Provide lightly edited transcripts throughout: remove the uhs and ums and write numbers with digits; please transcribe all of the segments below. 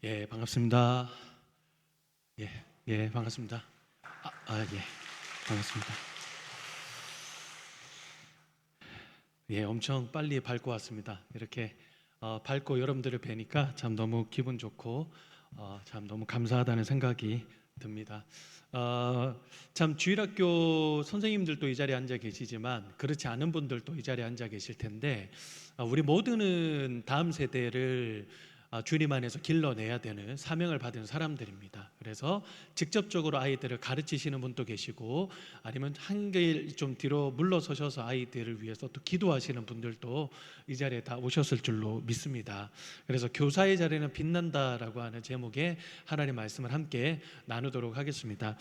예, 반갑습니다. 반갑습니다. 예, 반갑습니다. 예, 엄청 빨리 밟고 왔습니다. 이렇게 밟고 여러분들을 뵈니까 참 너무 기분 좋고 참 너무 감사하다는 생각이 듭니다. 참 주일학교 선생님들도 이 자리에 앉아 계시지만 그렇지 않은 분들도 이 자리에 앉아 계실 텐데 우리 모두는 다음 세대를 주님 안에서 길러내야 되는 사명을 받은 사람들입니다. 그래서 직접적으로 아이들을 가르치시는 분도 계시고 아니면 한 길 좀 뒤로 물러서셔서 아이들을 위해서 또 기도하시는 분들도 이 자리에 다 오셨을 줄로 믿습니다. 그래서 교사의 자리는 빛난다라고 하는 제목의 하나님 말씀을 함께 나누도록 하겠습니다.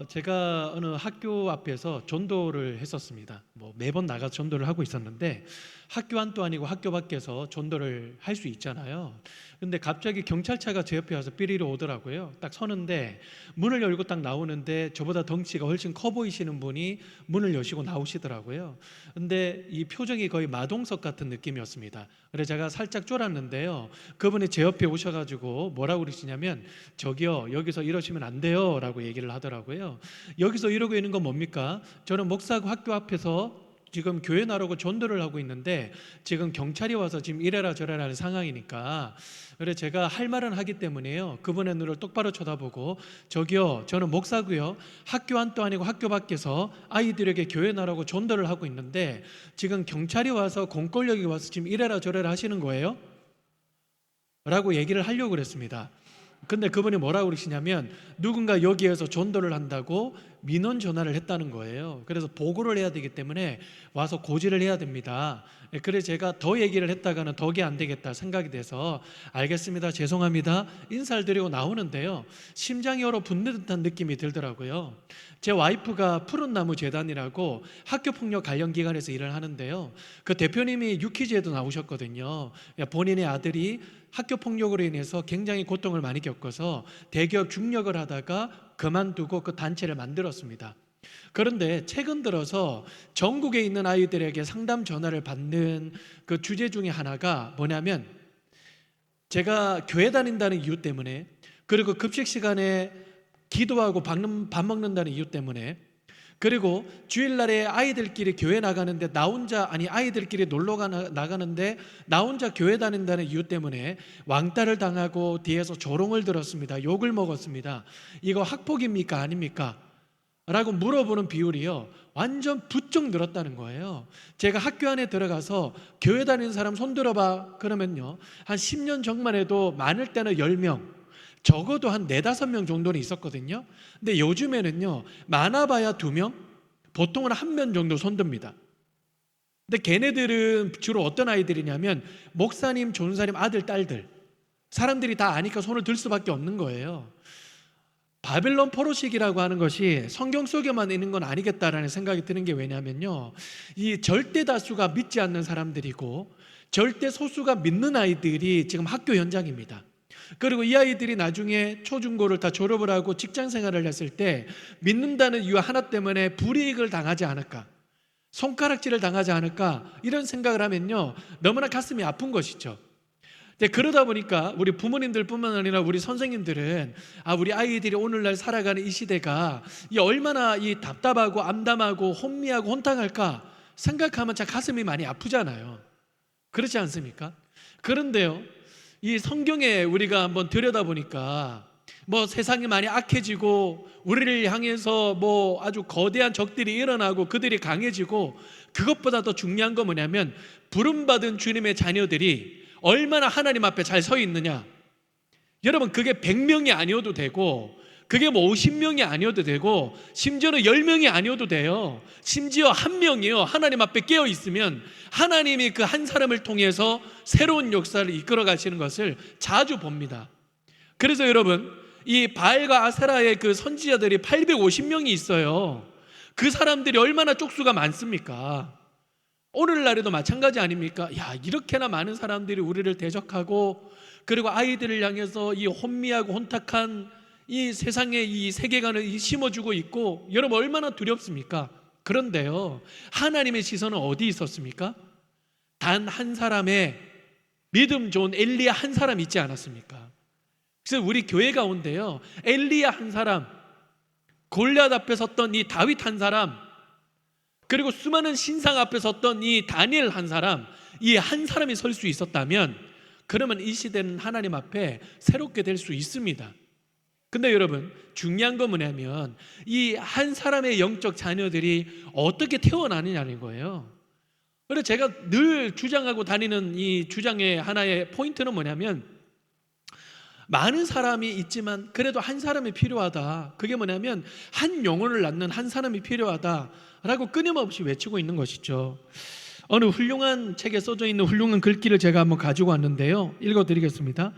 제가 어느 학교 앞에서 전도를 했었습니다. 매번 나가서 전도를 하고 있었는데 학교 안도 아니고 학교 밖에서 전도를 할 수 있잖아요. 근데 갑자기 경찰차가 제 옆에 와서 삐리로 오더라고요. 딱 서는데 문을 열고 딱 나오는데 저보다 덩치가 훨씬 커 보이시는 분이 문을 여시고 나오시더라고요. 근데 이 표정이 거의 마동석 같은 느낌이었습니다. 그래서 제가 살짝 쫄았는데요. 그분이 제 옆에 오셔가지고 뭐라고 그러시냐면 저기요, 여기서 이러시면 안 돼요 라고 얘기를 하더라고요. 여기서 이러고 있는 건 뭡니까? 저는 목사고 학교 앞에서 지금 교회 나르고 전도를 하고 있는데 지금 경찰이 와서 지금 이래라 저래라 하는 상황이니까, 그래 제가 할 말은 하기 때문에요, 그분의 눈을 똑바로 쳐다보고 저기요, 저는 목사고요, 학교 안도 아니고 학교 밖에서 아이들에게 교회 나르고 전도를 하고 있는데 지금 경찰이 와서 공권력이 와서 지금 이래라 저래라 하시는 거예요? 라고 얘기를 하려고 그랬습니다. 근데 그분이 뭐라고 그러시냐면 누군가 여기에서 전도를 한다고 민원 전화를 했다는 거예요. 그래서 보고를 해야 되기 때문에 와서 고지를 해야 됩니다. 그래서 제가 더 얘기를 했다가는 덕이 안 되겠다 생각이 돼서 알겠습니다, 죄송합니다 인사를 드리고 나오는데요, 심장이 얼어 붙는 듯한 느낌이 들더라고요. 제 와이프가 푸른나무 재단이라고 학교폭력 관련 기관에서 일을 하는데요, 그 대표님이 유퀴즈에도 나오셨거든요. 본인의 아들이 학교폭력으로 인해서 굉장히 고통을 많이 겪어서 대기업 중력을 하다가 그만두고 그 단체를 만들었습니다. 그런데 최근 들어서 전국에 있는 아이들에게 상담 전화를 받는 그 주제 중에 하나가 뭐냐면, 제가 교회 다닌다는 이유 때문에, 그리고 급식 시간에 기도하고 밥 먹는다는 이유 때문에, 그리고 주일날에 아이들끼리 교회 나가는데 나 혼자, 아니 아이들끼리 놀러 나가는데 나 혼자 교회 다닌다는 이유 때문에 왕따를 당하고 뒤에서 조롱을 들었습니다. 욕을 먹었습니다. 이거 학폭입니까 아닙니까? 라고 물어보는 비율이요, 완전 부쩍 늘었다는 거예요. 제가 학교 안에 들어가서 교회 다니는 사람 손 들어봐 그러면요, 한 10년 전만 해도 많을 때는 10명, 적어도 한 4-5명 정도는 있었거든요. 근데 요즘에는요, 많아봐야 2명, 보통은 1명 정도 손듭니다. 근데 걔네들은 주로 어떤 아이들이냐면 목사님, 전사님 아들, 딸들, 사람들이 다 아니까 손을 들 수밖에 없는 거예요. 바벨론 포로식이라고 하는 것이 성경 속에만 있는 건 아니겠다라는 생각이 드는 게 왜냐면요, 이 절대 다수가 믿지 않는 사람들이고 절대 소수가 믿는 아이들이 지금 학교 현장입니다. 그리고 이 아이들이 나중에 초중고를 다 졸업을 하고 직장 생활을 했을 때 믿는다는 이유 하나 때문에 불이익을 당하지 않을까, 손가락질을 당하지 않을까, 이런 생각을 하면요, 너무나 가슴이 아픈 것이죠. 그러다 보니까 우리 부모님들 뿐만 아니라 우리 선생님들은 우리 아이들이 오늘날 살아가는 이 시대가 얼마나 이 답답하고 암담하고 혼미하고 혼탁할까 생각하면 참 가슴이 많이 아프잖아요. 그렇지 않습니까? 그런데요, 이 성경에 우리가 한번 들여다보니까 세상이 많이 악해지고 우리를 향해서 아주 거대한 적들이 일어나고 그들이 강해지고, 그것보다 더 중요한 건 뭐냐면 부름받은 주님의 자녀들이 얼마나 하나님 앞에 잘 서 있느냐. 여러분, 그게 100명이 아니어도 되고 그게 50명이 아니어도 되고 심지어는 10명이 아니어도 돼요. 심지어 1명이요, 하나님 앞에 깨어 있으면 하나님이 그 한 사람을 통해서 새로운 역사를 이끌어 가시는 것을 자주 봅니다. 그래서 여러분, 이 바알과 아세라의 그 선지자들이 850명이 있어요. 그 사람들이 얼마나 쪽수가 많습니까? 오늘날에도 마찬가지 아닙니까? 이렇게나 많은 사람들이 우리를 대적하고, 그리고 아이들을 향해서 이 혼미하고 혼탁한 이 세상의 이 세계관을 심어주고 있고, 여러분 얼마나 두렵습니까? 그런데요, 하나님의 시선은 어디 있었습니까? 단 한 사람의 믿음 좋은 엘리야 한 사람 있지 않았습니까? 그래서 우리 교회 가운데요, 엘리야 한 사람, 골리앗 앞에 섰던 이 다윗 한 사람, 그리고 수많은 신상 앞에 섰던 이 다니엘 한 사람, 이 한 사람이 설 수 있었다면 그러면 이 시대는 하나님 앞에 새롭게 될 수 있습니다. 근데 여러분, 중요한 건 뭐냐면 이 한 사람의 영적 자녀들이 어떻게 태어나느냐는 거예요. 그래서 제가 늘 주장하고 다니는 이 주장의 하나의 포인트는 뭐냐면, 많은 사람이 있지만 그래도 한 사람이 필요하다. 그게 뭐냐면 한 영혼을 낳는 한 사람이 필요하다라고 끊임없이 외치고 있는 것이죠. 어느 훌륭한 책에 써져 있는 훌륭한 글귀를 제가 한번 가지고 왔는데요, 읽어드리겠습니다.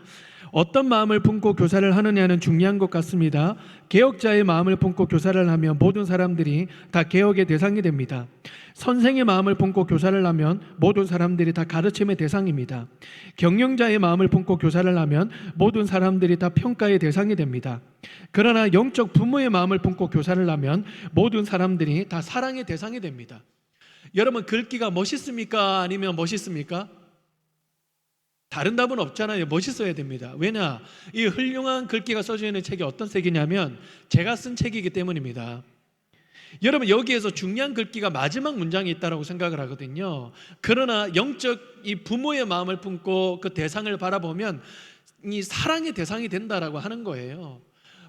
어떤 마음을 품고 교사를 하느냐는 중요한 것 같습니다. 개혁자의 마음을 품고 교사를 하면 모든 사람들이 다 개혁의 대상이 됩니다. 선생의 마음을 품고 교사를 하면 모든 사람들이 다 가르침의 대상입니다. 경영자의 마음을 품고 교사를 하면 모든 사람들이 다 평가의 대상이 됩니다. 그러나 영적 부모의 마음을 품고 교사를 하면 모든 사람들이 다 사랑의 대상이 됩니다. 여러분, 글귀가 멋있습니까? 아니면 멋있습니까? 다른 답은 없잖아요. 멋있어야 됩니다. 왜냐? 이 훌륭한 글귀가 써져 있는 책이 어떤 책이냐면 제가 쓴 책이기 때문입니다. 여러분, 여기에서 중요한 글귀가 마지막 문장에 있다고 생각을 하거든요. 그러나 영적 이 부모의 마음을 품고 그 대상을 바라보면 이 사랑의 대상이 된다라고 하는 거예요.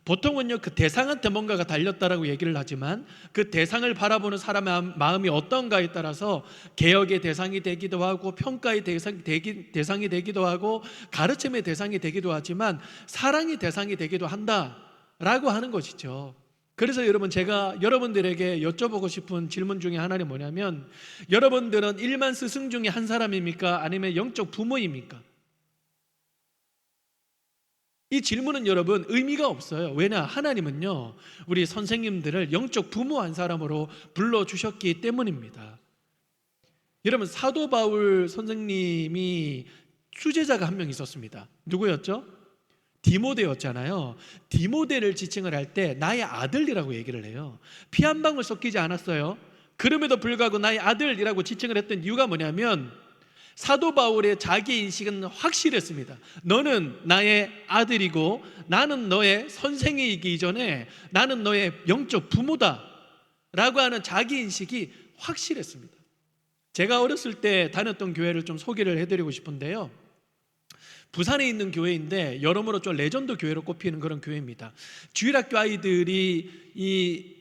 보통은요, 그 대상한테 뭔가가 달렸다라고 얘기를 하지만 그 대상을 바라보는 사람의 마음이 어떤가에 따라서 개혁의 대상이 되기도 하고 평가의 대상이 되기도 하고 가르침의 대상이 되기도 하지만 사랑의 대상이 되기도 한다라고 하는 것이죠. 그래서 여러분, 제가 여러분들에게 여쭤보고 싶은 질문 중에 하나는 뭐냐면, 여러분들은 일반 스승 중에 한 사람입니까? 아니면 영적 부모입니까? 이 질문은 여러분 의미가 없어요. 왜냐? 하나님은요, 우리 선생님들을 영적 부모 한 사람으로 불러주셨기 때문입니다. 여러분, 사도 바울 선생님이 수제자가 한 명 있었습니다. 누구였죠? 디모데였잖아요. 디모데를 지칭을 할 때 나의 아들이라고 얘기를 해요. 피 한 방울 섞이지 않았어요. 그럼에도 불구하고 나의 아들이라고 지칭을 했던 이유가 뭐냐면, 사도 바울의 자기 인식은 확실했습니다. 너는 나의 아들이고 나는 너의 선생이기 이전에 나는 너의 영적 부모다 라고 하는 자기 인식이 확실했습니다. 제가 어렸을 때 다녔던 교회를 좀 소개를 해드리고 싶은데요, 부산에 있는 교회인데 여러모로 좀 레전드 교회로 꼽히는 그런 교회입니다. 주일학교 아이들이 이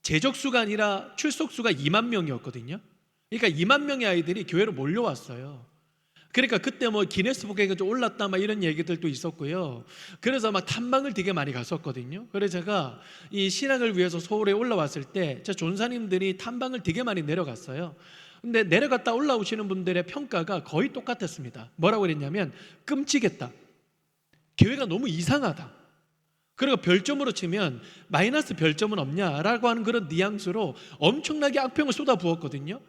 재적수가 아니라 출석수가 2만 명이었거든요. 그러니까 2만 명의 아이들이 교회로 몰려왔어요. 그러니까 그때 뭐 기네스북에 좀 올랐다 막 이런 얘기들도 있었고요. 그래서 막 탐방을 되게 많이 갔었거든요. 그래서 제가 이 신학을 위해서 서울에 올라왔을 때 제 전사님들이 탐방을 되게 많이 내려갔어요. 근데 내려갔다 올라오시는 분들의 평가가 거의 똑같았습니다. 뭐라고 그랬냐면, 끔찍했다, 교회가 너무 이상하다, 그리고 별점으로 치면 마이너스 별점은 없냐라고 하는 그런 뉘앙스로 엄청나게 악평을 쏟아부었거든요.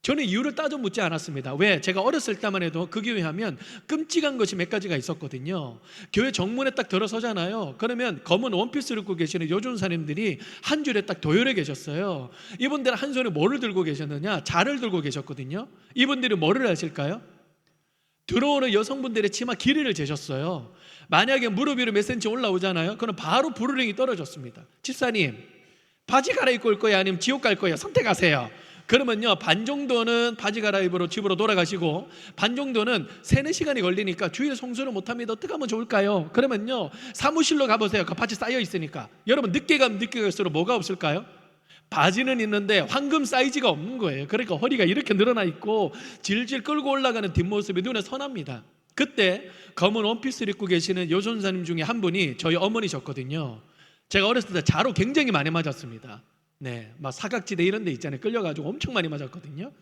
저는 이유를 따져 묻지 않았습니다. 왜? 제가 어렸을 때만 해도 그 교회 하면 끔찍한 것이 몇 가지가 있었거든요. 교회 정문에 딱 들어서잖아요. 그러면 검은 원피스를 입고 계시는 여전사님들이 한 줄에 딱 도열해 계셨어요. 이분들은 한 손에 뭐를 들고 계셨느냐? 자를 들고 계셨거든요. 이분들이 뭐를 하실까요? 들어오는 여성분들의 치마 길이를 재셨어요. 만약에 무릎 위로 몇 센치 올라오잖아요. 그럼 바로 불호령이 떨어졌습니다. 집사님, 바지 갈아입고 올 거야? 아니면 지옥 갈 거야? 선택하세요. 그러면요, 반 정도는 바지 갈아입으러 집으로 돌아가시고 반 정도는 3-4시간이 걸리니까 주일 성수를 못합니다. 어떻게 하면 좋을까요? 그러면요, 사무실로 가보세요. 그 바지 쌓여 있으니까. 여러분, 늦게 가면 늦게 갈수록 뭐가 없을까요? 바지는 있는데 황금 사이즈가 없는 거예요. 그러니까 허리가 이렇게 늘어나 있고 질질 끌고 올라가는 뒷모습이 눈에 선합니다. 그때 검은 원피스를 입고 계시는 여전사님 중에 한 분이 저희 어머니셨거든요. 제가 어렸을 때 자로 굉장히 많이 맞았습니다. 네, 막 사각지대 이런 데 있잖아요. 끌려가지고 엄청 많이 맞았거든요.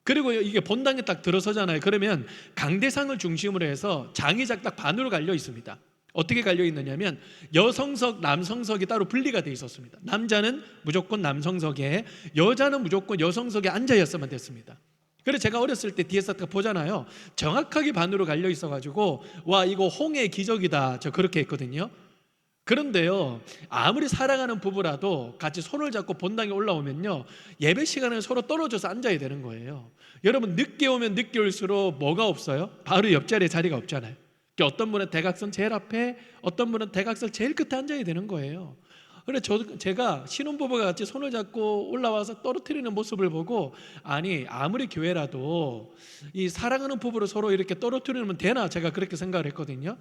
그리고 이게 본당에 딱 들어서잖아요. 그러면 강대상을 중심으로 해서 장의작 딱 반으로 갈려 있습니다. 어떻게 갈려 있느냐면 여성석, 남성석이 따로 분리가 돼 있었습니다. 남자는 무조건 남성석에, 여자는 무조건 여성석에 앉아 있어야만 됐습니다. 그래서 제가 어렸을 때 뒤에서 딱 보잖아요. 정확하게 반으로 갈려 있어가지고 와, 이거 홍해의 기적이다, 저 그렇게 했거든요. 그런데요, 아무리 사랑하는 부부라도 같이 손을 잡고 본당에 올라오면요, 예배 시간에 서로 떨어져서 앉아야 되는 거예요. 여러분, 늦게 오면 늦게 올수록 뭐가 없어요? 바로 옆자리에 자리가 없잖아요. 어떤 분은 대각선 제일 앞에, 어떤 분은 대각선 제일 끝에 앉아야 되는 거예요. 그래 제가 신혼부부가 같이 손을 잡고 올라와서 떨어뜨리는 모습을 보고, 아니 아무리 교회라도 이 사랑하는 부부로 서로 이렇게 떨어뜨리면 되나, 제가 그렇게 생각을 했거든요.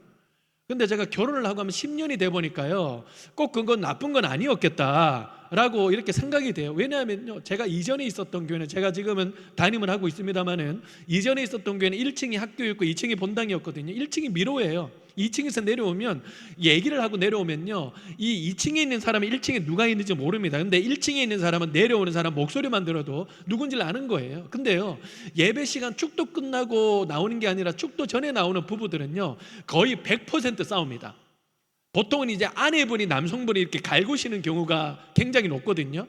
근데 제가 결혼을 하고 하면 10년이 돼 보니까요, 꼭 그건 나쁜 건 아니었겠다라고 이렇게 생각이 돼요. 왜냐하면요, 제가 이전에 있었던 교회는, 제가 지금은 담임을 하고 있습니다만은, 이전에 있었던 교회는 1층이 학교였고 2층이 본당이었거든요. 1층이 미로예요. 2층에서 내려오면, 얘기를 하고 내려오면요, 이 2층에 있는 사람이 1층에 누가 있는지 모릅니다. 근데 1층에 있는 사람은 내려오는 사람 목소리만 들어도 누군지를 아는 거예요. 근데요, 예배 시간 축도 끝나고 나오는 게 아니라 축도 전에 나오는 부부들은요, 거의 100% 싸웁니다. 보통은 이제 아내분이, 남성분이 이렇게 갈구시는 경우가 굉장히 높거든요.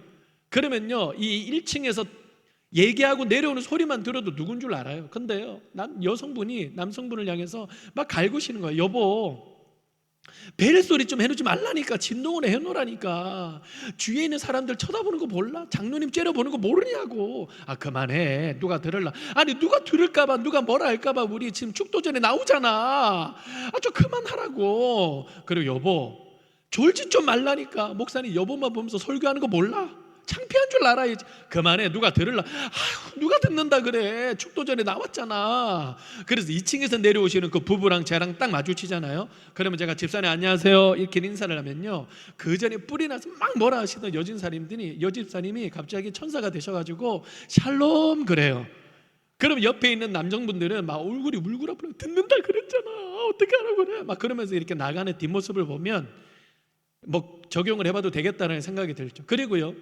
그러면요, 이 1층에서 얘기하고 내려오는 소리만 들어도 누군 줄 알아요. 근데요, 여성분이 남성분을 향해서 막 갈구시는 거예요. 여보, 벨소리 좀 해놓지 말라니까, 진동을 해놓으라니까. 주위에 있는 사람들 쳐다보는 거 몰라? 장로님 째려보는 거 모르냐고. 아 그만해, 누가 들을라. 아니 누가 들을까봐, 누가 뭐라 할까봐 우리 지금 축도 전에 나오잖아. 아 좀 그만하라고. 그리고 여보, 졸짓 좀 말라니까. 목사님 여보만 보면서 설교하는 거 몰라? 창피한 줄 알아야지. 그만해, 누가 들을라. 아휴, 누가 듣는다 그래, 축도 전에 나왔잖아. 그래서 2층에서 내려오시는 그 부부랑 저랑 딱 마주치잖아요. 그러면 제가 집사님 안녕하세요 이렇게 인사를 하면요, 그 전에 뿔이 나서 막 뭐라 하시던 여집사님이 갑자기 천사가 되셔가지고 샬롬 그래요. 그럼 옆에 있는 남성분들은 막 얼굴이 울그락불락, 듣는다 그랬잖아, 어떻게 하라고 그래, 막 그러면서 이렇게 나가는 뒷모습을 보면 뭐 적용을 해봐도 되겠다는 생각이 들죠. 그리고요,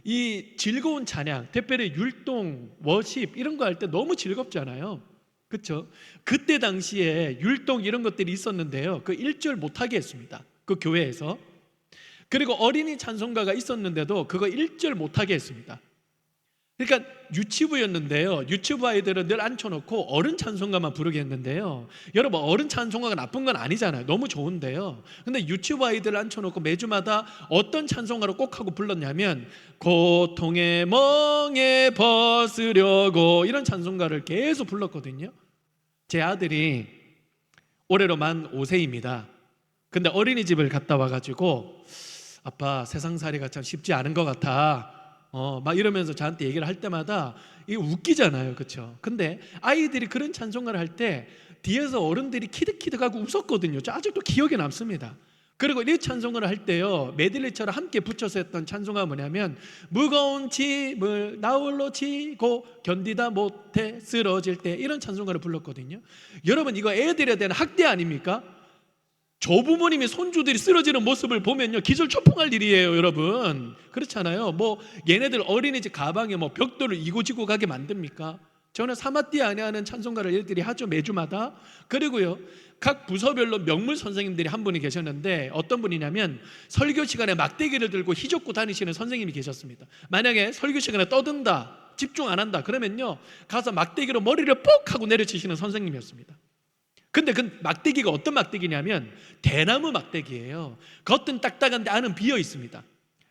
이 즐거운 찬양, 특별히 율동, 워십 이런 거 할 때 너무 즐겁잖아요. 그렇죠? 그때 당시에 율동 이런 것들이 있었는데요, 그 1절 못하게 했습니다, 그 교회에서. 그리고 어린이 찬송가가 있었는데도 그거 1절 못하게 했습니다. 그러니까 유치부였는데요, 유치부 아이들은 늘 앉혀놓고 어른 찬송가만 부르게 했는데요, 여러분 어른 찬송가가 나쁜 건 아니잖아요. 너무 좋은데요, 근데 유치부 아이들을 앉혀놓고 매주마다 어떤 찬송가를 꼭 하고 불렀냐면, 고통의 멍에 벗으려고, 이런 찬송가를 계속 불렀거든요. 제 아들이 올해로 만 5세입니다 근데 어린이집을 갔다 와가지고, 아빠 세상살이가 참 쉽지 않은 것 같아, 막 이러면서 저한테 얘기를 할 때마다 이게 웃기잖아요, 그렇죠? 근데 아이들이 그런 찬송가를 할 때 뒤에서 어른들이 키득키득하고 웃었거든요. 저 아직도 기억에 남습니다. 그리고 이 찬송가를 할 때요, 메들리처럼 함께 붙여서 했던 찬송가가 뭐냐면, 무거운 짐을 나 홀로 지고 견디다 못해 쓰러질 때, 이런 찬송가를 불렀거든요. 여러분 이거 애들에 대한 학대 아닙니까? 조부모님이 손주들이 쓰러지는 모습을 보면요, 기절초풍할 일이에요, 여러분. 그렇잖아요. 뭐 얘네들 어린이집 가방에 뭐 벽돌을 이고지고 가게 만듭니까? 저는 사마띠 아니하는 찬송가를 애들이 하죠, 매주마다. 그리고요, 각 부서별로 명물 선생님들이 한 분이 계셨는데, 어떤 분이냐면 설교 시간에 막대기를 들고 휘젓고 다니시는 선생님이 계셨습니다. 만약에 설교 시간에 떠든다, 집중 안 한다 그러면요, 가서 막대기로 머리를 뻑 하고 내려치시는 선생님이었습니다. 근데 그 막대기가 어떤 막대기냐면 대나무 막대기예요. 겉은 딱딱한데 안은 비어 있습니다.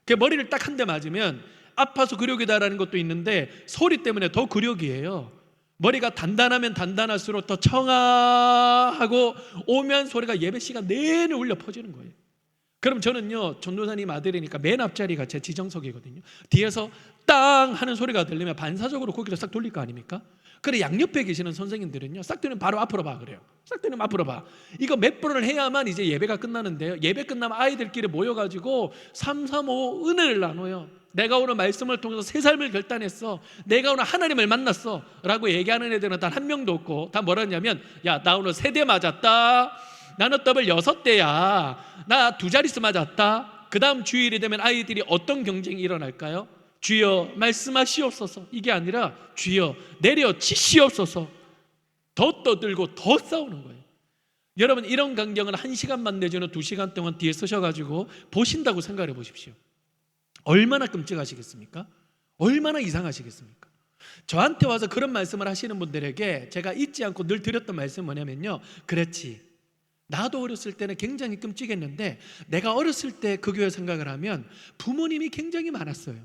그 머리를 딱 한 대 맞으면 아파서 굴욕이다라는 것도 있는데, 소리 때문에 더 굴욕이에요. 머리가 단단하면 단단할수록 더 청아하고 오면 소리가 예배 시간 내내 울려 퍼지는 거예요. 그럼 저는요, 전도사님 아들이니까 맨 앞자리가 제 지정석이거든요. 뒤에서 땅 하는 소리가 들리면 반사적으로 고개를 싹 돌릴 거 아닙니까? 그래 양옆에 계시는 선생님들은요, 싹 들면 바로 앞으로 봐 그래요. 싹 들면 앞으로 봐. 이거 몇 번을 해야만 이제 예배가 끝나는데요, 예배 끝나면 아이들끼리 모여가지고 3, 3, 5 은혜를 나눠요. 내가 오늘 말씀을 통해서 새 삶을 결단했어, 내가 오늘 하나님을 만났어 라고 얘기하는 애들은 단 한 명도 없고, 다 뭐라 했냐면, 야 나 오늘 3대 맞았다, 나는 더블 6대야, 나 2자릿수 맞았다. 그 다음 주일이 되면 아이들이 어떤 경쟁이 일어날까요? 주여 말씀하시옵소서, 이게 아니라 주여 내려치시옵소서. 더 떠들고 더 싸우는 거예요. 여러분 이런 광경을 1시간만 내지는 2시간 동안 뒤에 서셔가지고 보신다고 생각해 보십시오. 얼마나 끔찍하시겠습니까? 얼마나 이상하시겠습니까? 저한테 와서 그런 말씀을 하시는 분들에게 제가 잊지 않고 늘 드렸던 말씀은 뭐냐면요, 그렇지, 나도 어렸을 때는 굉장히 끔찍했는데, 내가 어렸을 때 그 교회 생각을 하면 부모님이 굉장히 많았어요.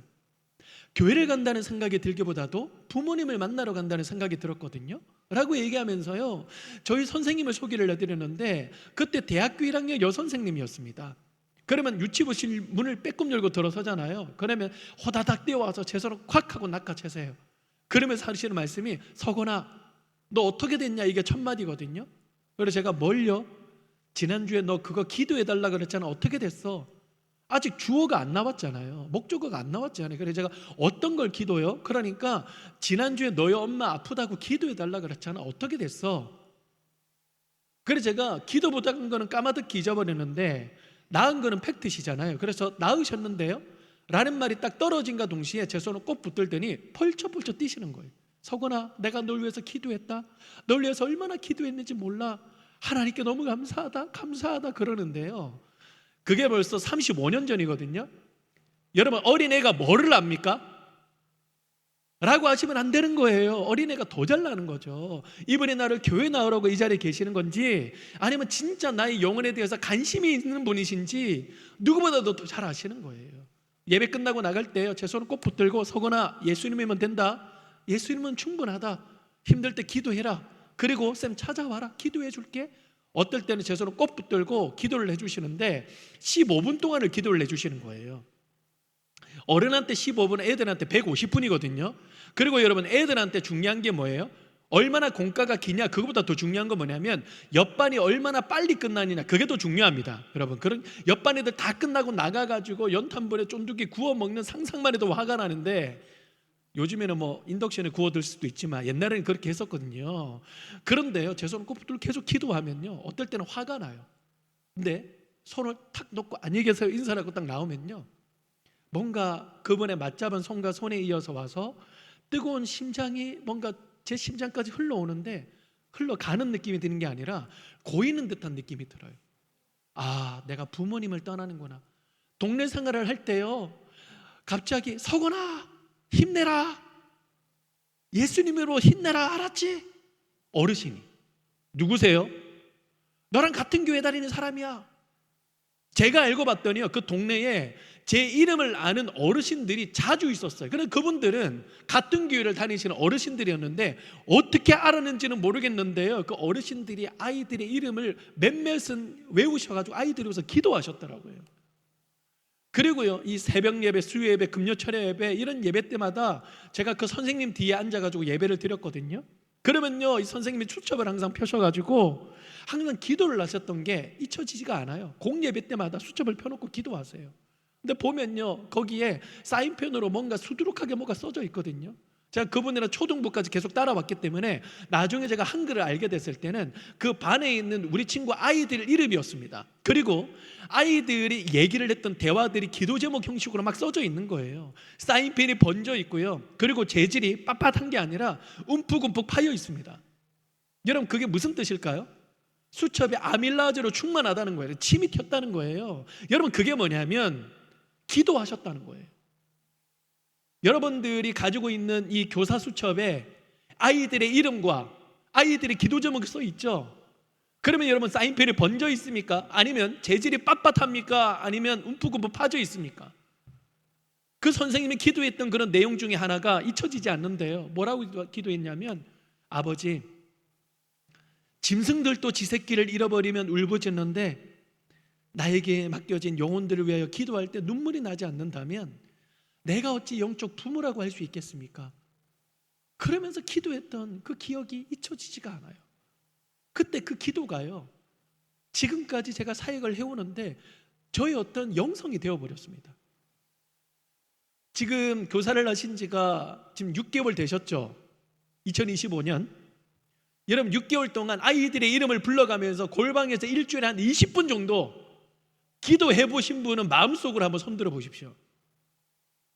교회를 간다는 생각이 들기보다도 부모님을 만나러 간다는 생각이 들었거든요. 라고 얘기하면서요, 저희 선생님을 소개를 해드렸는데 그때 대학교 1학년 여선생님이었습니다. 그러면 유치부실 문을 빼꼼 열고 들어서잖아요. 그러면 호다닥 뛰어와서 제 손을 콱 하고 낚아채세요. 그러면서 하시는 말씀이, 서건아 너 어떻게 됐냐, 이게 첫 마디거든요. 그래서 제가, 뭘요? 지난주에 너 그거 기도해달라 그랬잖아, 어떻게 됐어? 아직 주어가 안 나왔잖아요. 목적어가 안 나왔잖아요. 그래서 제가, 어떤 걸 기도요? 그러니까 지난주에 너희 엄마 아프다고 기도해달라 그랬잖아, 어떻게 됐어? 그래서 제가 기도 못한 거는 까마득히 잊어버렸는데 나은 거는 팩트시잖아요. 그래서 나으셨는데요? 라는 말이 딱 떨어진과 동시에 제 손을 꼭 붙들더니 펄쩍펄쩍 뛰시는 거예요. 서건아, 내가 널 위해서 기도했다. 널 위해서 얼마나 기도했는지 몰라. 하나님께 너무 감사하다, 감사하다 그러는데요, 그게 벌써 35년 전이거든요. 여러분, 어린애가 뭐를 압니까? 라고 하시면 안 되는 거예요. 어린애가 더 잘나는 거죠. 이분이 나를 교회 나오라고 이 자리에 계시는 건지, 아니면 진짜 나의 영혼에 대해서 관심이 있는 분이신지 누구보다도 더 잘 아시는 거예요. 예배 끝나고 나갈 때요, 제 손을 꼭 붙들고, 서건아 예수님이면 된다, 예수님은 충분하다, 힘들 때 기도해라, 그리고 쌤 찾아와라, 기도해 줄게. 어떨 때는 제 손을 꼭 붙들고 기도를 해주시는데 15분 동안을 기도를 해주시는 거예요. 어른한테 15분, 애들한테 150분이거든요. 그리고 여러분, 애들한테 중요한 게 뭐예요? 얼마나 공과가 기냐, 그거보다 더 중요한 건 뭐냐면 옆반이 얼마나 빨리 끝나느냐, 그게 더 중요합니다. 여러분, 그런 옆반 애들 다 끝나고 나가가지고 연탄불에 쫀득이 구워 먹는 상상만 해도 화가 나는데, 요즘에는 뭐 인덕션에 구워들 수도 있지만 옛날에는 그렇게 했었거든요. 그런데요, 제 손을 꼭 붙들고 계속 기도하면요, 어떨 때는 화가 나요. 근데 손을 탁 놓고 안녕히 계세요 인사하고 딱 나오면요, 뭔가 그분의 맞잡은 손과 손에 이어서 와서 뜨거운 심장이 뭔가 제 심장까지 흘러오는데, 흘러가는 느낌이 드는 게 아니라 고이는 듯한 느낌이 들어요. 아, 내가 부모님을 떠나는구나. 동네 생활을 할 때요, 갑자기 서건아 힘내라, 예수님으로 힘내라, 알았지? 어르신이, 누구세요? 너랑 같은 교회 다니는 사람이야. 제가 알고 봤더니요, 그 동네에 제 이름을 아는 어르신들이 자주 있었어요. 그래서 그분들은 같은 교회를 다니시는 어르신들이었는데 어떻게 알았는지는 모르겠는데요, 그 어르신들이 아이들의 이름을 몇몇은 외우셔가지고 아이들이 와서 기도하셨더라고요. 그리고요, 이 새벽 예배, 수요 예배, 금요철야 예배, 이런 예배 때마다 제가 그 선생님 뒤에 앉아가지고 예배를 드렸거든요. 그러면요, 이 선생님이 수첩을 항상 펴셔가지고 항상 기도를 하셨던 게 잊혀지지가 않아요. 공예배 때마다 수첩을 펴놓고 기도하세요. 근데 보면요, 거기에 사인펜으로 뭔가 수두룩하게 뭐가 써져 있거든요. 제가 그분이랑 초등부까지 계속 따라왔기 때문에 나중에 제가 한글을 알게 됐을 때는 그 반에 있는 우리 친구 아이들 이름이었습니다. 그리고 아이들이 얘기를 했던 대화들이 기도 제목 형식으로 막 써져 있는 거예요. 사인펜이 번져 있고요, 그리고 재질이 빳빳한 게 아니라 움푹움푹 파여 있습니다. 여러분, 그게 무슨 뜻일까요? 수첩이 아밀라제로 충만하다는 거예요. 침이 튀었다는 거예요. 여러분, 그게 뭐냐면 기도하셨다는 거예요. 여러분들이 가지고 있는 이 교사 수첩에 아이들의 이름과 아이들의 기도 제목이 써 있죠. 그러면 여러분, 사인펜이 번져 있습니까? 아니면 재질이 빳빳합니까? 아니면 움푹움푹 파져 있습니까? 그 선생님이 기도했던 그런 내용 중에 하나가 잊혀지지 않는데요, 뭐라고 기도했냐면, 아버지, 짐승들도 지 새끼를 잃어버리면 울부짖는데 나에게 맡겨진 영혼들을 위하여 기도할 때 눈물이 나지 않는다면 내가 어찌 영적 부모라고 할 수 있겠습니까? 그러면서 기도했던 그 기억이 잊혀지지가 않아요. 그때 그 기도가요, 지금까지 제가 사역을 해오는데 저의 어떤 영성이 되어버렸습니다. 지금 교사를 하신 지가 지금 6개월 되셨죠? 2025년. 여러분, 6개월 동안 아이들의 이름을 불러가면서 골방에서 일주일에 한 20분 정도 기도해 보신 분은 마음속으로 한번 손들어 보십시오.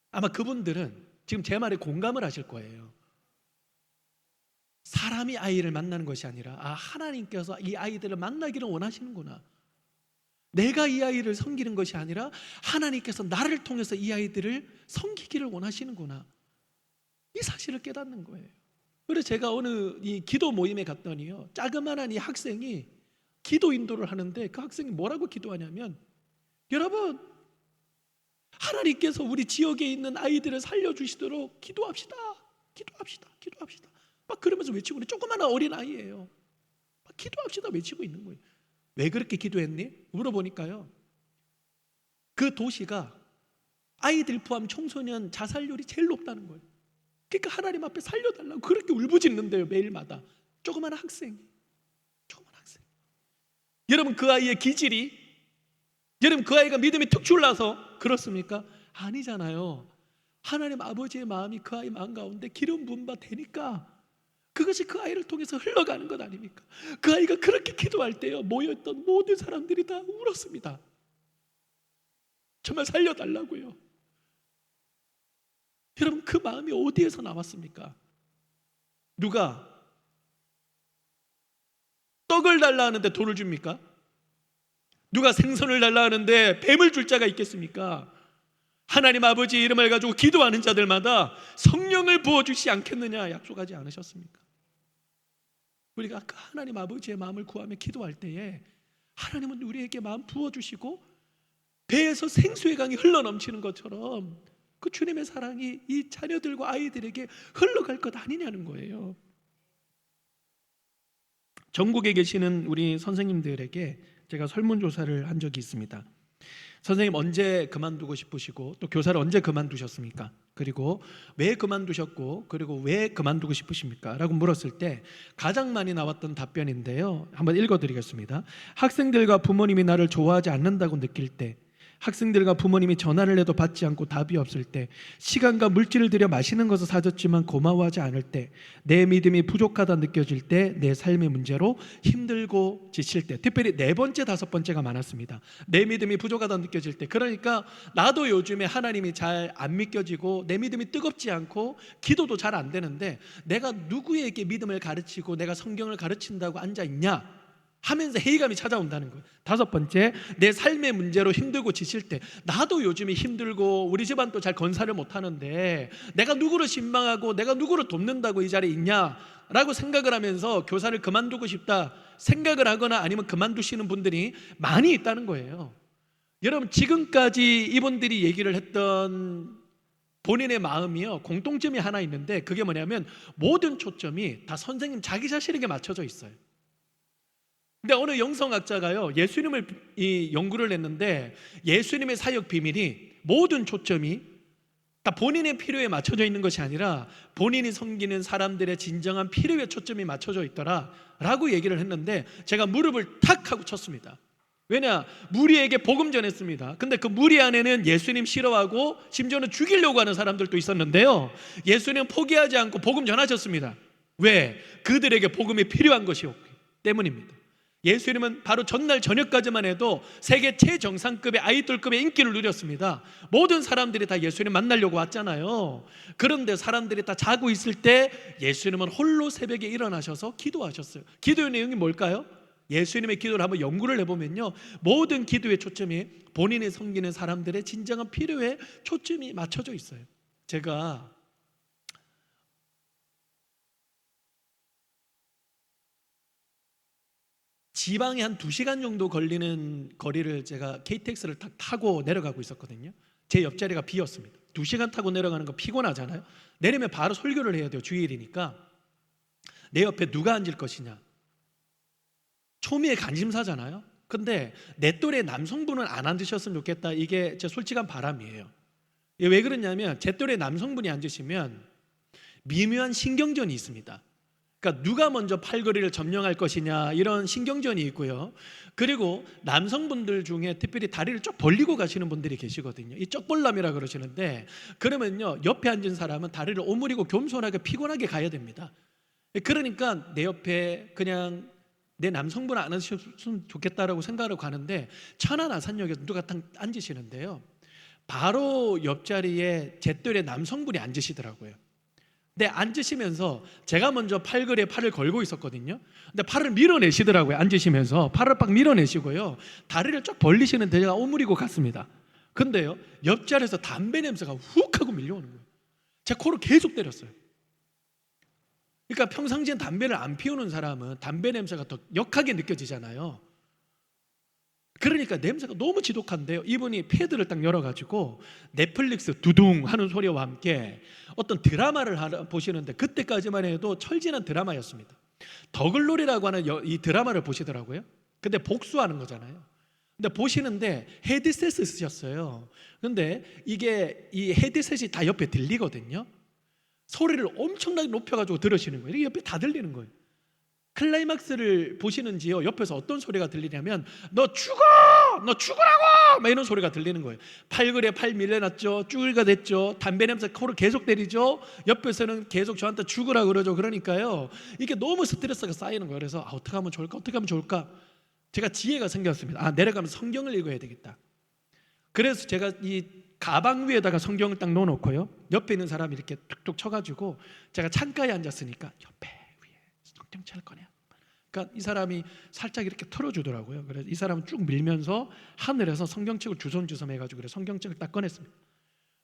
아마 그분들은 지금 제 말에 공감을 하실 거예요. 사람이 아이를 만나는 것이 아니라, 아, 하나님께서 이 아이들을 만나기를 원하시는구나. 내가 이 아이를 섬기는 것이 아니라 하나님께서 나를 통해서 이 아이들을 섬기기를 원하시는구나, 이 사실을 깨닫는 거예요. 그래서 제가 어느 이 기도 모임에 갔더니요, 자그마한 이 학생이 기도 인도를 하는데 그 학생이 뭐라고 기도하냐면, 여러분, 하나님께서 우리 지역에 있는 아이들을 살려주시도록 기도합시다, 기도합시다, 기도합시다. 막 그러면서 외치고 있는 조그마한 어린 아이예요. 막 기도합시다 외치고 있는 거예요. 왜 그렇게 기도했니? 물어보니까요, 그 도시가 아이들 포함 청소년 자살률이 제일 높다는 거예요. 그러니까 하나님 앞에 살려달라고 그렇게 울부짖는데요, 매일마다. 조그마한 학생. 여러분, 그 아이의 기질이, 여러분 그 아이가 믿음이 툭 출라서 그렇습니까? 아니잖아요. 하나님 아버지의 마음이 그 아이 마음 가운데 기름 부음 바 되니까 그것이 그 아이를 통해서 흘러가는 것 아닙니까? 그 아이가 그렇게 기도할 때요, 모였던 모든 사람들이 다 울었습니다. 정말 살려달라고요. 여러분, 그 마음이 어디에서 나왔습니까? 누가 떡을 달라 하는데 돌을 줍니까? 누가 생선을 달라 하는데 뱀을 줄 자가 있겠습니까? 하나님 아버지의 이름을 가지고 기도하는 자들마다 성령을 부어주시지 않겠느냐 약속하지 않으셨습니까? 우리가 아까 하나님 아버지의 마음을 구하며 기도할 때에 하나님은 우리에게 마음 부어주시고 배에서 생수의 강이 흘러넘치는 것처럼 그 주님의 사랑이 이 자녀들과 아이들에게 흘러갈 것 아니냐는 거예요. 전국에 계시는 우리 선생님들에게 제가 설문조사를 한 적이 있습니다. 선생님 언제 그만두고 싶으시고 또 교사를 언제 그만두셨습니까? 그리고 왜 그만두셨고 그리고 왜 그만두고 싶으십니까? 라고 물었을 때 가장 많이 나왔던 답변인데요, 한번 읽어드리겠습니다. 학생들과 부모님이 나를 좋아하지 않는다고 느낄 때, 학생들과 부모님이 전화를 해도 받지 않고 답이 없을 때, 시간과 물질을 들여 맛있는 것을 사줬지만 고마워하지 않을 때, 내 믿음이 부족하다 느껴질 때, 내 삶의 문제로 힘들고 지칠 때, 특별히 네 번째, 다섯 번째가 많았습니다. 내 믿음이 부족하다 느껴질 때, 그러니까 나도 요즘에 하나님이 잘 안 믿겨지고 내 믿음이 뜨겁지 않고 기도도 잘 안 되는데 내가 누구에게 믿음을 가르치고 내가 성경을 가르친다고 앉아있냐 하면서 회의감이 찾아온다는 거예요. 다섯 번째, 내 삶의 문제로 힘들고 지칠 때, 나도 요즘에 힘들고 우리 집안도 잘 건사를 못하는데 내가 누구를 신망하고 내가 누구를 돕는다고 이 자리에 있냐라고 생각을 하면서 교사를 그만두고 싶다 생각을 하거나 아니면 그만두시는 분들이 많이 있다는 거예요. 여러분, 지금까지 이분들이 얘기를 했던 본인의 마음이요, 공통점이 하나 있는데 그게 뭐냐면 모든 초점이 다 선생님 자기 자신에게 맞춰져 있어요. 근데 어느 영성학자가요, 예수님을 연구를 했는데 예수님의 사역 비밀이 모든 초점이 다 본인의 필요에 맞춰져 있는 것이 아니라 본인이 섬기는 사람들의 진정한 필요에 초점이 맞춰져 있더라 라고 얘기를 했는데 제가 무릎을 탁 하고 쳤습니다. 왜냐? 무리에게 복음 전했습니다. 근데 그 무리 안에는 예수님 싫어하고 심지어는 죽이려고 하는 사람들도 있었는데요, 예수님 포기하지 않고 복음 전하셨습니다. 왜? 그들에게 복음이 필요한 것이었기 때문입니다. 예수님은 바로 전날 저녁까지만 해도 세계 최정상급의 아이돌급의 인기를 누렸습니다. 모든 사람들이 다 예수님 만나려고 왔잖아요. 그런데 사람들이 다 자고 있을 때 예수님은 홀로 새벽에 일어나셔서 기도하셨어요. 기도의 내용이 뭘까요? 예수님의 기도를 한번 연구를 해보면요, 모든 기도의 초점이 본인이 섬기는 사람들의 진정한 필요에 초점이 맞춰져 있어요. 제가 지방에 한 2시간 정도 걸리는 거리를 제가 KTX를 타고 내려가고 있었거든요. 제 옆자리가 비었습니다. 2시간 타고 내려가는 거 피곤하잖아요. 내리면 바로 설교를 해야 돼요. 주일이니까. 내 옆에 누가 앉을 것이냐, 초미의 관심사잖아요. 근데 내 또래 남성분은 안 앉으셨으면 좋겠다, 이게 제 솔직한 바람이에요. 왜 그러냐면 제 또래 남성분이 앉으시면 미묘한 신경전이 있습니다. 그러니까 누가 먼저 팔걸이를 점령할 것이냐, 이런 신경전이 있고요. 그리고 남성분들 중에 특별히 다리를 쭉 벌리고 가시는 분들이 계시거든요. 이 쪽벌남이라 그러시는데, 그러면요 옆에 앉은 사람은 다리를 오므리고 겸손하게 피곤하게 가야 됩니다. 그러니까 내 옆에 그냥 내 남성분 안 앉으셨으면 좋겠다라고 생각하고 가는데 천안아산역에서 누가 딱 앉으시는데요, 바로 옆자리에 제 또래 남성분이 앉으시더라고요. 근데 앉으시면서 제가 먼저 팔걸이에 팔을 걸고 있었거든요. 근데 팔을 밀어내시더라고요. 앉으시면서 팔을 빡 밀어내시고요, 다리를 쫙 벌리시는데 제가 오므리고 갔습니다. 근데요, 옆자리에서 담배 냄새가 훅 하고 밀려오는 거예요. 제 코를 계속 때렸어요. 그러니까 평상시엔 담배를 안 피우는 사람은 담배 냄새가 더 역하게 느껴지잖아요. 그러니까 냄새가 너무 지독한데요, 이분이 패드를 딱 열어가지고 넷플릭스 두둥 하는 소리와 함께 어떤 드라마를 보시는데, 그때까지만 해도 철진한 드라마였습니다. 더글로리라고 하는 이 드라마를 보시더라고요. 근데 복수하는 거잖아요. 근데 보시는데 헤드셋을 쓰셨어요. 근데 이게 이 헤드셋이 다 옆에 들리거든요. 소리를 엄청나게 높여가지고 들으시는 거예요. 이게 옆에 다 들리는 거예요. 클라이막스를 보시는지요, 옆에서 어떤 소리가 들리냐면 너 죽어! 너 죽으라고! 막 이런 소리가 들리는 거예요. 팔걸이에 팔 밀려났죠. 쭈글가 됐죠. 담배 냄새 코를 계속 때리죠. 옆에서는 계속 저한테 죽으라고 그러죠. 그러니까요, 이게 너무 스트레스가 쌓이는 거예요. 그래서 어떻게 하면 좋을까? 어떻게 하면 좋을까? 제가 지혜가 생겼습니다. 내려가면 성경을 읽어야 되겠다. 그래서 제가 이 가방 위에다가 성경을 딱 넣어놓고요, 옆에 있는 사람이 이렇게 툭툭 쳐가지고, 제가 창가에 앉았으니까 옆에 위에 성경책을 꺼내. 그러니까 이 사람이 살짝 이렇게 털어주더라고요. 그래서 이 사람은 쭉 밀면서 하늘에서 성경책을 주섬주섬 해가지고 그래 성경책을 딱 꺼냈습니다.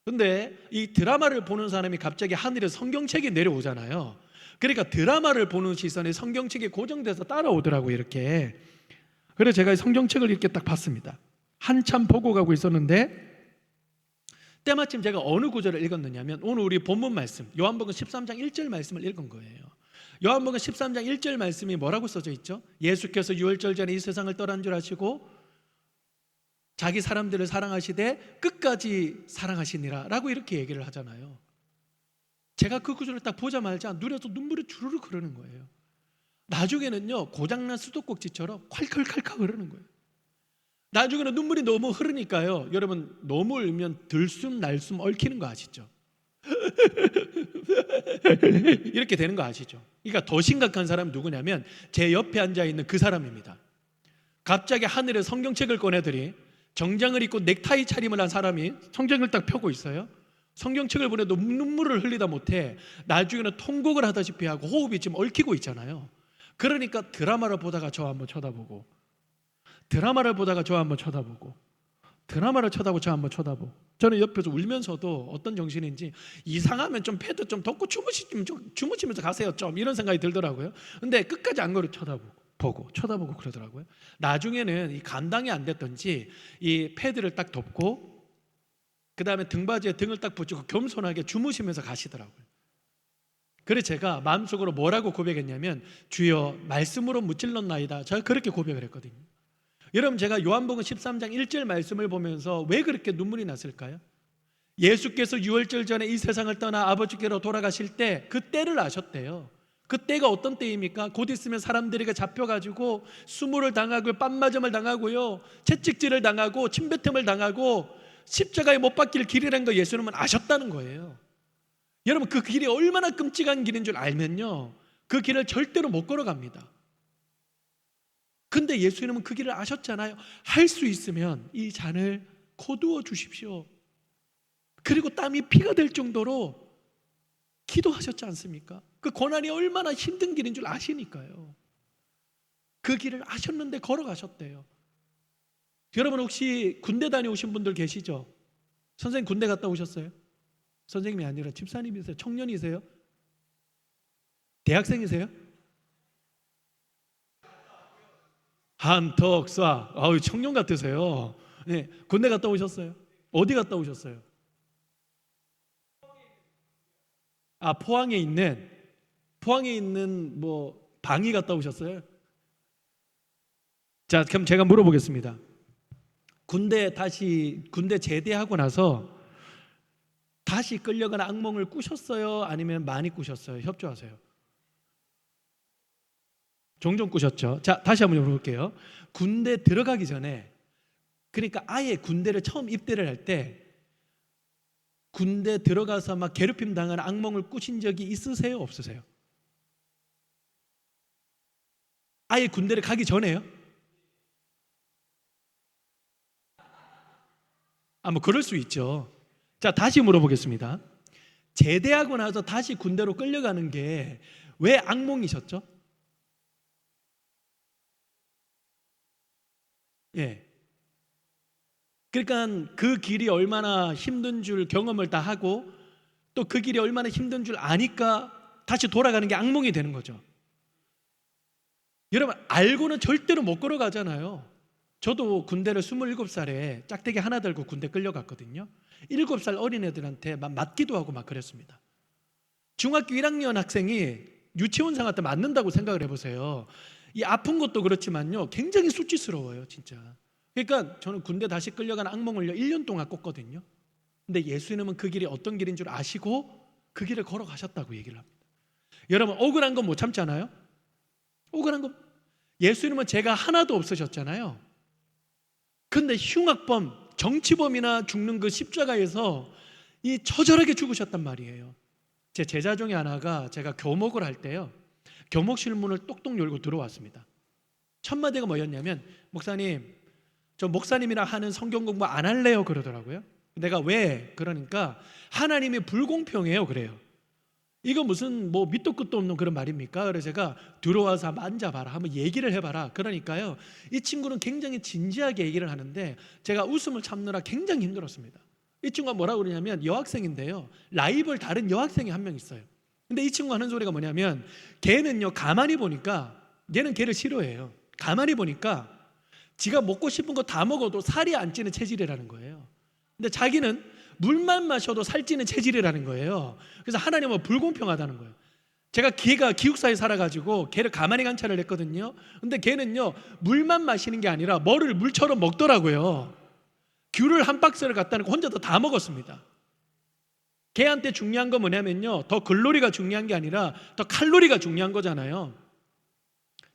근데 이 드라마를 보는 사람이 갑자기 하늘에 성경책이 내려오잖아요. 그러니까 드라마를 보는 시선에 성경책이 고정돼서 따라오더라고요, 이렇게. 그래서 제가 성경책을 이렇게 딱 봤습니다. 한참 보고 가고 있었는데 때마침 제가 어느 구절을 읽었느냐면, 오늘 우리 본문 말씀 요한복음 13장 1절 말씀을 읽은 거예요. 요한복음 13장 1절 말씀이 뭐라고 써져 있죠? 예수께서 유월절 전에 이 세상을 떠난 줄 아시고 자기 사람들을 사랑하시되 끝까지 사랑하시니라 라고 이렇게 얘기를 하잖아요. 제가 그 구절을 딱 보자마자 눈에서 눈물이 주르륵 흐르는 거예요. 나중에는요, 고장난 수도꼭지처럼 콸콸콸콸 흐르는 거예요. 나중에는 눈물이 너무 흐르니까요, 여러분 너무 울면 들숨 날숨 얽히는 거 아시죠? 이렇게 되는 거 아시죠? 그러니까 더 심각한 사람은 누구냐면 제 옆에 앉아있는 그 사람입니다. 갑자기 하늘에 성경책을 꺼내더니 정장을 입고 넥타이 차림을 한 사람이 성경을 딱 펴고 있어요. 성경책을 보내도 눈물을 흘리다 못해 나중에는 통곡을 하다시피 하고 호흡이 지금 얽히고 있잖아요. 그러니까 드라마를 보다가 저 한번 쳐다보고, 드라마를 보다가 저 한번 쳐다보고, 드라마를 쳐다보고 저 한번 쳐다보고, 저는 옆에서 울면서도 어떤 정신인지 이상하면 좀 패드 좀 덮고 주무시면서 가세요 좀, 이런 생각이 들더라고요. 근데 끝까지 안 그러고 쳐다보고 그러더라고요. 나중에는 이 감당이 안 됐던지 이 패드를 딱 덮고 그 다음에 등받이에 등을 딱 붙이고 겸손하게 주무시면서 가시더라고요. 그래서 제가 마음속으로 뭐라고 고백했냐면, 주여 말씀으로 무찔렀나이다. 제가 그렇게 고백을 했거든요. 여러분, 제가 요한복음 13장 1절 말씀을 보면서 왜 그렇게 눈물이 났을까요? 예수께서 유월절 전에 이 세상을 떠나 아버지께로 돌아가실 때 그 때를 아셨대요. 그 때가 어떤 때입니까? 곧 있으면 사람들에게 잡혀가지고 수모를 당하고 빤맞음을 당하고요, 채찍질을 당하고 침뱉음을 당하고 십자가에 못 박힐 길이라는 거 예수님은 아셨다는 거예요. 여러분, 그 길이 얼마나 끔찍한 길인 줄 알면요, 그 길을 절대로 못 걸어갑니다. 근데 예수님은 그 길을 아셨잖아요. 할 수 있으면 이 잔을 거두어 주십시오. 그리고 땀이 피가 될 정도로 기도하셨지 않습니까? 그 고난이 얼마나 힘든 길인 줄 아시니까요. 그 길을 아셨는데 걸어가셨대요. 여러분, 혹시 군대 다녀오신 분들 계시죠? 선생님 군대 갔다 오셨어요? 선생님이 아니라 집사님이세요? 청년이세요? 대학생이세요? 한턱 쏴. 아우, 청년 같으세요. 네, 군대 갔다 오셨어요? 어디 갔다 오셨어요? 포항에 있는 뭐 방위 갔다 오셨어요? 자, 그럼 제가 물어보겠습니다. 군대 제대하고 나서 다시 끌려가는 악몽을 꾸셨어요? 아니면 많이 꾸셨어요? 협조하세요. 종종 꾸셨죠? 자, 다시 한번 물어볼게요. 군대 들어가기 전에, 그러니까 아예 군대를 처음 입대를 할 때 군대 들어가서 막 괴롭힘 당하는 악몽을 꾸신 적이 있으세요? 없으세요? 아예 군대를 가기 전에요? 뭐 그럴 수 있죠. 자, 다시 물어보겠습니다. 제대하고 나서 다시 군대로 끌려가는 게 왜 악몽이셨죠? 예. 그러니까 그 길이 얼마나 힘든 줄 경험을 다 하고 또 그 길이 얼마나 힘든 줄 아니까 다시 돌아가는 게 악몽이 되는 거죠. 여러분, 알고는 절대로 못 걸어가잖아요. 저도 군대를 27살에 짝대기 하나 들고 군대 끌려갔거든요. 7살 어린애들한테 막 맞기도 하고 막 그랬습니다. 중학교 1학년 학생이 유치원생한테 맞는다고 생각을 해보세요. 이 아픈 것도 그렇지만요, 굉장히 수치스러워요, 진짜. 그러니까 저는 군대 다시 끌려간 악몽을요 1년 동안 꿨거든요. 근데 예수님은 그 길이 어떤 길인 줄 아시고 그 길을 걸어가셨다고 얘기를 합니다. 여러분, 억울한 건 못 참잖아요. 억울한 건, 예수님은 죄가 하나도 없으셨잖아요. 근데 흉악범, 정치범이나 죽는 그 십자가에서 이 처절하게 죽으셨단 말이에요. 제 제자 중에 하나가 제가 교목을 할 때요, 교목실 문을 똑똑 열고 들어왔습니다. 첫 마디가 뭐였냐면, 목사님, 저 목사님이랑 하는 성경 공부 안 할래요 그러더라고요. 내가 왜? 그러니까 하나님이 불공평해요 그래요. 이거 무슨 뭐 밑도 끝도 없는 그런 말입니까? 그래서 제가 들어와서 만져봐라, 한번 얘기를 해봐라. 그러니까요, 이 친구는 굉장히 진지하게 얘기를 하는데 제가 웃음을 참느라 굉장히 힘들었습니다. 이 친구가 뭐라고 그러냐면, 여학생인데요, 라이벌 다른 여학생이 한 명 있어요. 근데 이 친구가 하는 소리가 뭐냐면, 걔는요 가만히 보니까, 얘는 걔를 싫어해요. 가만히 보니까 지가 먹고 싶은 거 다 먹어도 살이 안 찌는 체질이라는 거예요. 근데 자기는 물만 마셔도 살찌는 체질이라는 거예요. 그래서 하나님은 불공평하다는 거예요. 제가 걔가 기숙사에 살아가지고 걔를 가만히 관찰을 했거든요. 근데 걔는요 물만 마시는 게 아니라 뭐를 물처럼 먹더라고요. 귤을 한 박스를 갖다 놓고 혼자서 다 먹었습니다. 걔한테 중요한 건 뭐냐면요, 더 글로리가 중요한 게 아니라 더 칼로리가 중요한 거잖아요.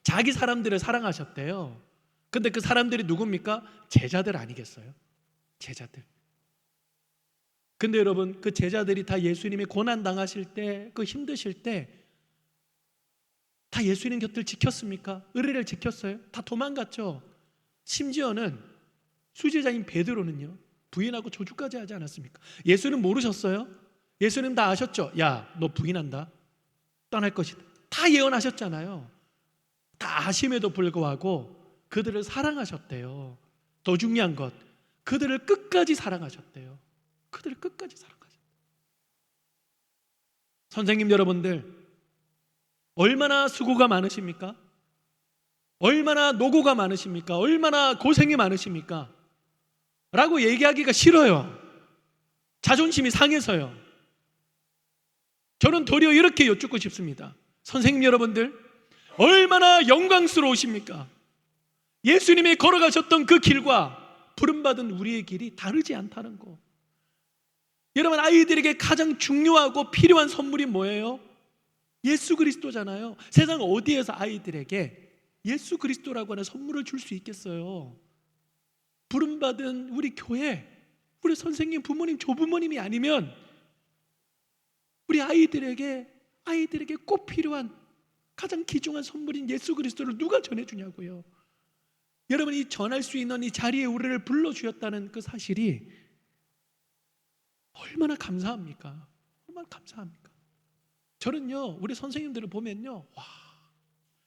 자기 사람들을 사랑하셨대요. 근데 그 사람들이 누굽니까? 제자들 아니겠어요? 제자들. 근데 여러분, 그 제자들이 다 예수님이 고난 당하실 때, 그 힘드실 때 다 예수님 곁을 지켰습니까? 의리를 지켰어요? 다 도망갔죠. 심지어는 수제자인 베드로는요 부인하고 저주까지 하지 않았습니까? 예수님 모르셨어요? 예수님 다 아셨죠? 야, 너 부인한다, 떠날 것이다, 다 예언하셨잖아요. 다 아심에도 불구하고 그들을 사랑하셨대요. 더 중요한 것, 그들을 끝까지 사랑하셨대요. 그들을 끝까지 사랑하셨대요. 선생님 여러분들, 얼마나 수고가 많으십니까? 얼마나 노고가 많으십니까? 얼마나 고생이 많으십니까? 라고 얘기하기가 싫어요. 자존심이 상해서요. 저는 도리어 이렇게 여쭙고 싶습니다. 선생님 여러분들, 얼마나 영광스러우십니까? 예수님이 걸어가셨던 그 길과 부름받은 우리의 길이 다르지 않다는 거. 여러분, 아이들에게 가장 중요하고 필요한 선물이 뭐예요? 예수 그리스도잖아요. 세상 어디에서 아이들에게 예수 그리스도라고 하는 선물을 줄 수 있겠어요? 부름받은 우리 교회, 우리 선생님, 부모님, 조부모님이 아니면 우리 아이들에게 꼭 필요한 가장 귀중한 선물인 예수 그리스도를 누가 전해주냐고요. 여러분, 이 전할 수 있는 이 자리에 우리를 불러주셨다는 그 사실이 얼마나 감사합니까? 얼마나 감사합니까? 저는요 우리 선생님들을 보면요, 와,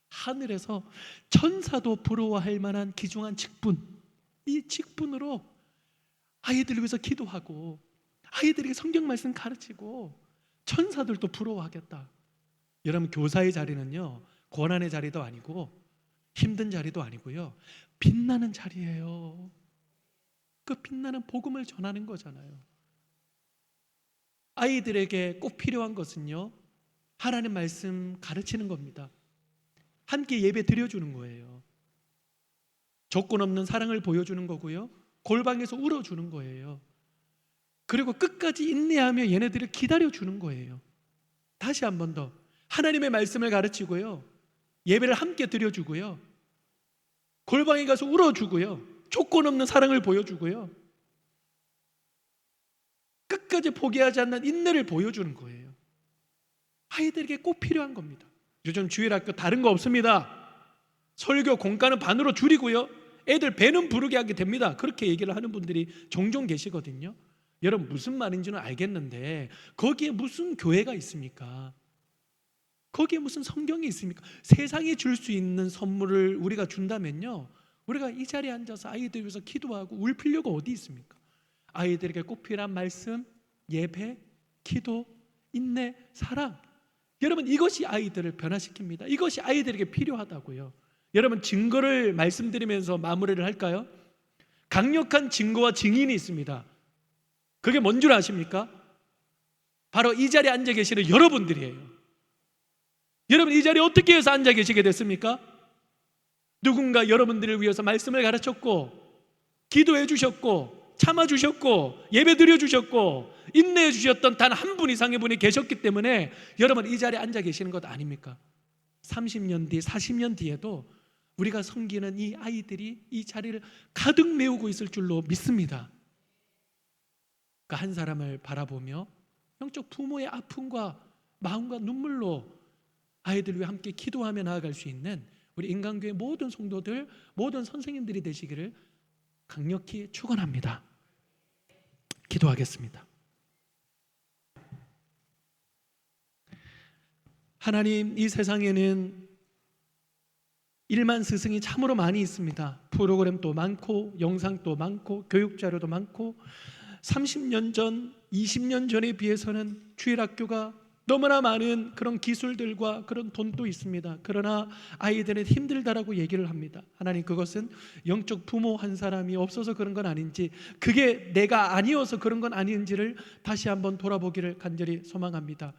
하늘에서 천사도 부러워할 만한 귀중한 직분, 이 직분으로 아이들을 위해서 기도하고 아이들에게 성경 말씀 가르치고 천사들도 부러워하겠다. 여러분, 교사의 자리는요 고난의 자리도 아니고 힘든 자리도 아니고요, 빛나는 자리예요. 그 빛나는 복음을 전하는 거잖아요. 아이들에게 꼭 필요한 것은요, 하나님 말씀 가르치는 겁니다. 함께 예배 드려주는 거예요. 조건 없는 사랑을 보여주는 거고요, 골방에서 울어주는 거예요. 그리고 끝까지 인내하며 얘네들을 기다려주는 거예요. 다시 한 번 더, 하나님의 말씀을 가르치고요, 예배를 함께 드려주고요, 골방에 가서 울어주고요, 조건 없는 사랑을 보여주고요, 끝까지 포기하지 않는 인내를 보여주는 거예요. 아이들에게 꼭 필요한 겁니다. 요즘 주일학교 다른 거 없습니다. 설교 공과는 반으로 줄이고요, 애들 배는 부르게 하게 됩니다. 그렇게 얘기를 하는 분들이 종종 계시거든요. 여러분, 무슨 말인지는 알겠는데 거기에 무슨 교회가 있습니까? 거기에 무슨 성경이 있습니까? 세상이 줄 수 있는 선물을 우리가 준다면요, 우리가 이 자리에 앉아서 아이들 위해서 기도하고 울 필요가 어디 있습니까? 아이들에게 꼭 필요한 말씀, 예배, 기도, 인내, 사랑. 여러분, 이것이 아이들을 변화시킵니다. 이것이 아이들에게 필요하다고요. 여러분, 증거를 말씀드리면서 마무리를 할까요? 강력한 증거와 증인이 있습니다. 그게 뭔 줄 아십니까? 바로 이 자리에 앉아 계시는 여러분들이에요. 여러분, 이 자리에 어떻게 해서 앉아 계시게 됐습니까? 누군가 여러분들을 위해서 말씀을 가르쳤고, 기도해 주셨고, 참아 주셨고, 예배 드려 주셨고, 인내해 주셨던 단 한 분 이상의 분이 계셨기 때문에 여러분 이 자리에 앉아 계시는 것 아닙니까? 30년 뒤, 40년 뒤에도 우리가 섬기는 이 아이들이 이 자리를 가득 메우고 있을 줄로 믿습니다. 그 한 사람을 바라보며 영적 부모의 아픔과 마음과 눈물로 아이들 위해 함께 기도하며 나아갈 수 있는 우리 인간교회 모든 성도들, 모든 선생님들이 되시기를 강력히 축원합니다. 기도하겠습니다. 하나님, 이 세상에는 일만 스승이 참으로 많이 있습니다. 프로그램도 많고, 영상도 많고, 교육자료도 많고, 30년 전, 20년 전에 비해서는 주일학교가 너무나 많은 그런 기술들과 그런 돈도 있습니다. 그러나 아이들은 힘들다라고 얘기를 합니다. 하나님, 그것은 영적 부모 한 사람이 없어서 그런 건 아닌지, 그게 내가 아니어서 그런 건 아닌지를 다시 한번 돌아보기를 간절히 소망합니다.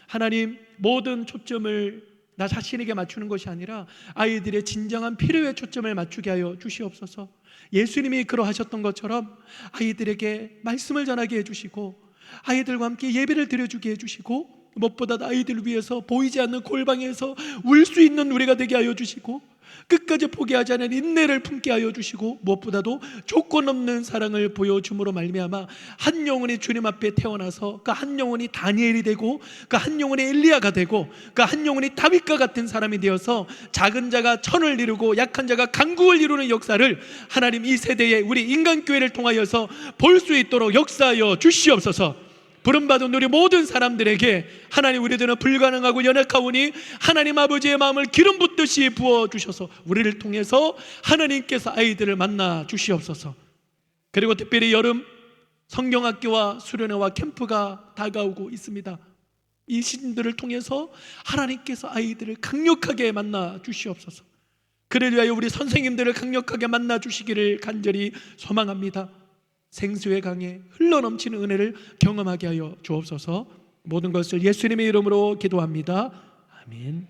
하나님, 모든 초점을 나 자신에게 맞추는 것이 아니라 아이들의 진정한 필요에 초점을 맞추게 하여 주시옵소서. 예수님이 그러하셨던 것처럼 아이들에게 말씀을 전하게 해주시고, 아이들과 함께 예배를 드려주게 해주시고, 무엇보다 아이들을 위해서 보이지 않는 골방에서 울 수 있는 우리가 되게 하여 주시고, 끝까지 포기하지 않은 인내를 품게 하여 주시고, 무엇보다도 조건 없는 사랑을 보여줌으로 말미암아 한 영혼이 주님 앞에 태어나서 그 한 영혼이 다니엘이 되고, 그 한 영혼이 엘리야가 되고, 그 한 영혼이 다윗과 같은 사람이 되어서 작은 자가 천을 이루고 약한 자가 강국을 이루는 역사를 하나님 이 세대에 우리 인간교회를 통하여서 볼 수 있도록 역사하여 주시옵소서. 부름받은 우리 모든 사람들에게 하나님, 우리들은 불가능하고 연약하오니 하나님 아버지의 마음을 기름 붓듯이 부어주셔서 우리를 통해서 하나님께서 아이들을 만나 주시옵소서. 그리고 특별히 여름 성경학교와 수련회와 캠프가 다가오고 있습니다. 이 시즌들을 통해서 하나님께서 아이들을 강력하게 만나 주시옵소서. 그를 위하여 우리 선생님들을 강력하게 만나 주시기를 간절히 소망합니다. 생수의 강에 흘러넘치는 은혜를 경험하게 하여 주옵소서. 모든 것을 예수님의 이름으로 기도합니다. 아멘.